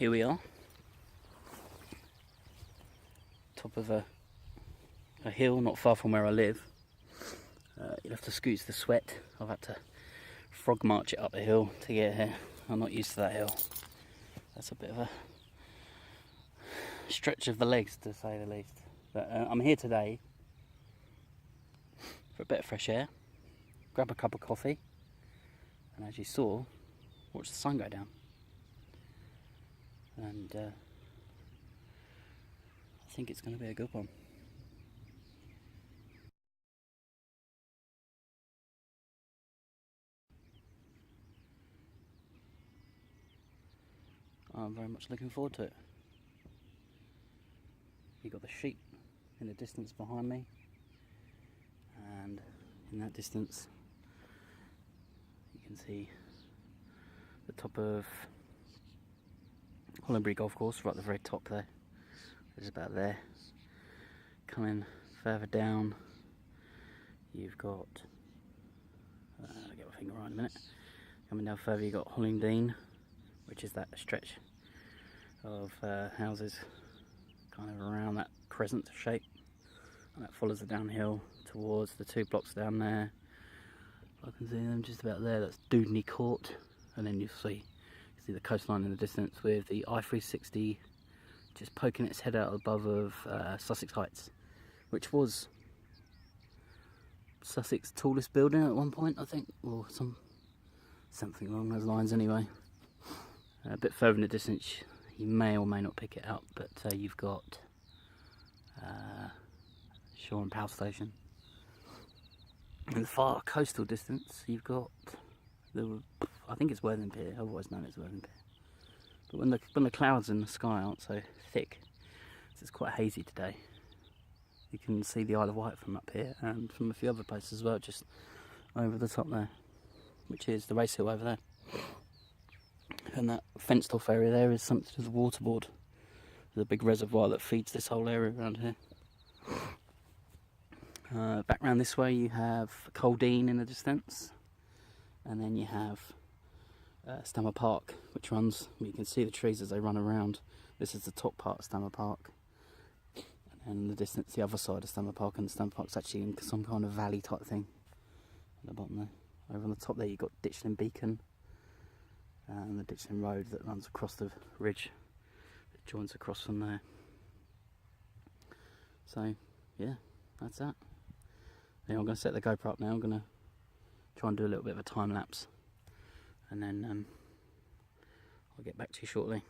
here we are, top of a hill not far from where I live. You'll have to scoot the sweat. I've had to frog march it up a hill to get here. I'm not used to that hill. That's a bit of a stretch of the legs, to say the least. But I'm here today for a bit of fresh air, grab a cup of coffee, and as you saw, watch the sun go down. And I think it's going to be a good one. I'm very much looking forward to it. You've got the sheep in the distance behind me, and in that distance you can see the top of Hollandbury Golf Course, right at the very top there. It's about there. Coming further down, you've got, I'll get my finger right in a minute. Coming down further, you've got Hollandine, which is that stretch of houses kind of around that crescent shape, and that follows the downhill towards the 2 blocks down there. I can see them just about there. That's Dudney Court, and then you see the coastline in the distance with the I-360 just poking its head out above of Sussex Heights, which was Sussex's tallest building at one point, I think, or something along those lines anyway. A bit further in the distance you may or may not pick it up, but you've got Shore and Power Station. In the far coastal distance you've got I think it's Worthing Pier, otherwise known as Worthing Pier. But when the clouds in the sky aren't so thick, it's quite hazy today, you can see the Isle of Wight from up here and from a few other places as well, just over the top there, which is the race hill over there. And that fenced off area there is something to the waterboard. There's a big reservoir that feeds this whole area around here. Back round this way you have Coldine in the distance, and then you have Stammer Park, which runs, you can see the trees as they run around. This is the top part of Stammer Park, and in the distance the other side of Stammer Park, and Stammer Park's actually in some kind of valley type thing at the bottom there. Over on the top there you've got Ditchling Beacon, and the Ditchling Road that runs across the ridge that joins across from there. So yeah, that's that. Now I'm going to set the GoPro up now. I'm going to try and do a little bit of a time lapse, and then I'll get back to you shortly.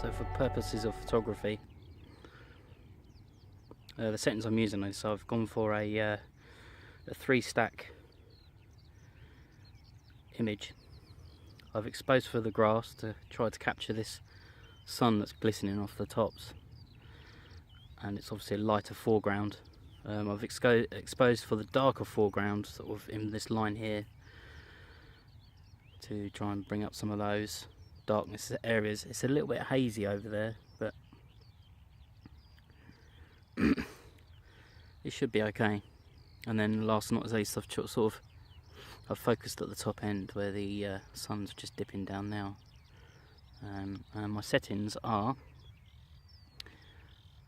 So for purposes of photography, the settings I'm using, so I've gone for a 3-stack image. I've exposed for the grass to try to capture this sun that's glistening off the tops, and it's obviously a lighter foreground. I've exposed for the darker foreground, sort of in this line here, to try and bring up some of those darkness areas. It's a little bit hazy over there, but it should be okay. And then last not least, I've focused at the top end where the sun's just dipping down now. And my settings are,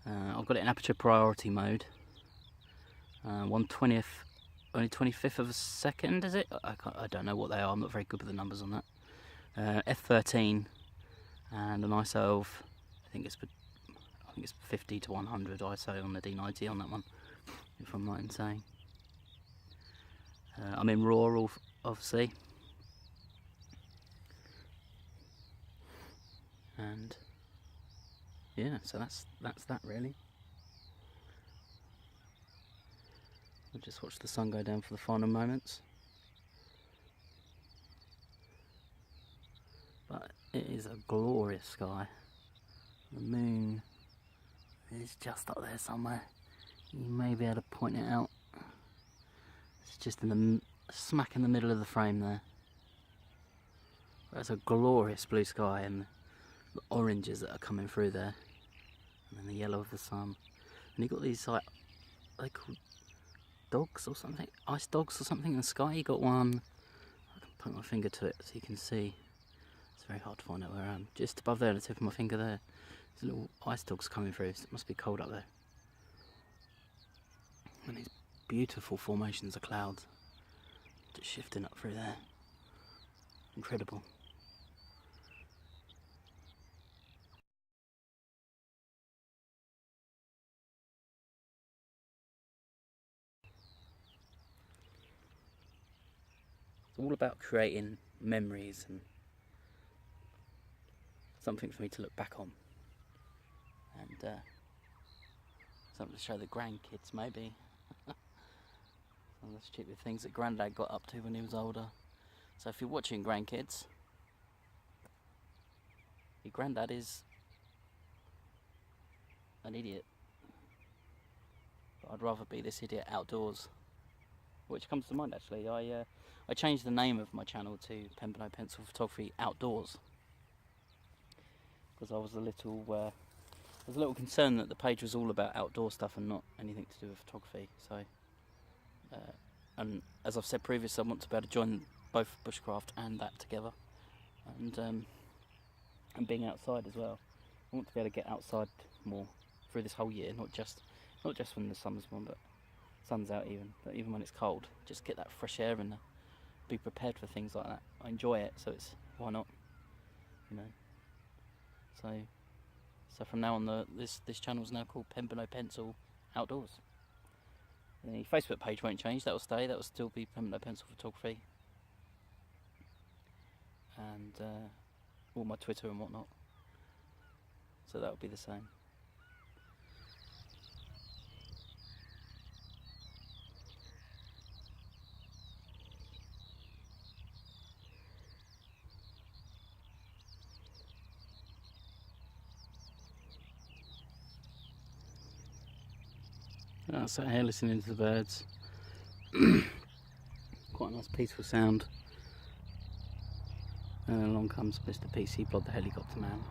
I've got it in aperture priority mode, 1/20th, only 25th of a second, is it? I don't know what they are, I'm not very good with the numbers on that. F13 and an ISO of, I think it's 50 to 100 ISO on the D90 on that one, if I'm right in saying. I'm in RAW, obviously, and yeah, so that's that really. I'll just watch the sun go down for the final moments. But it is a glorious sky. The moon is just up there somewhere. You may be able to point it out. It's just in the smack in the middle of the frame there. There's a glorious blue sky and the oranges that are coming through there, and then the yellow of the sun. And you've got these, like, are they called dogs or something? Ice dogs or something in the sky. You got one. I can put my finger to it so you can see. It's very hard to find out where I am. Just above there, the tip of my finger there. There's little ice dogs coming through. So it must be cold up there. And these beautiful formations of clouds just shifting up through there. Incredible. It's all about creating memories and something for me to look back on, and something to show the grandkids maybe. Some of the stupid things that Grandad got up to when he was older. So if you're watching, grandkids, your Grandad is an idiot. But I'd rather be this idiot outdoors. Which comes to mind actually, I changed the name of my channel to Bevendean Pencil Photography Outdoors, because I was a little concerned that the page was all about outdoor stuff and not anything to do with photography. So, and as I've said previously, I want to be able to join both bushcraft and that together, and being outside as well. I want to be able to get outside more through this whole year, not just when the sun's on, but sun's out but even when it's cold. Just get that fresh air and be prepared for things like that. I enjoy it, so it's why not, you know. So from now on, this channel is now called Bevendean Pencil Outdoors. The Facebook page won't change; that will stay. That will still be Bevendean Pencil Photography, and all my Twitter and whatnot. So that will be the same. I sat here listening to the birds. Quite a nice peaceful sound. And then along comes Mr. PC Blood, the helicopter man.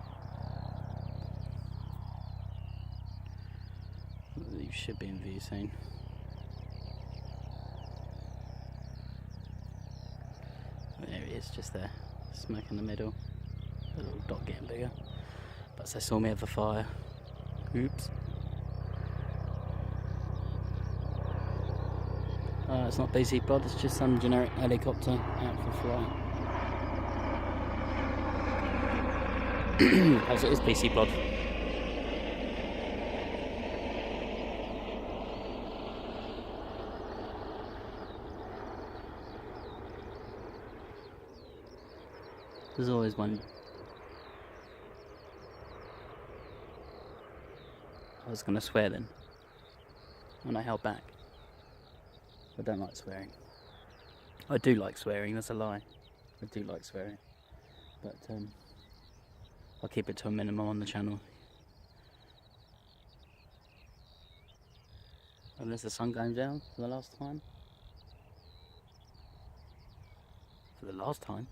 You should be in view soon. There he is, just there, smack in the middle. The little dot getting bigger. But they saw me have the fire. Oops. It's not BC Blood, it's just some generic helicopter out for flight. As it is BC Blood. There's always one. I was going to swear then, when I held back. I don't like swearing. I do like swearing, that's a lie. I do like swearing. But I'll keep it to a minimum on the channel. Unless the sun goes down for the last time. For the last time?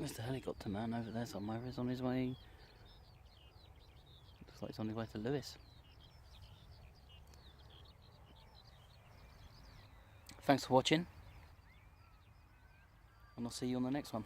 Mr. Helicopter Man over there somewhere is on his way. Looks like he's on his way to Lewis. Thanks for watching, and I'll see you on the next one.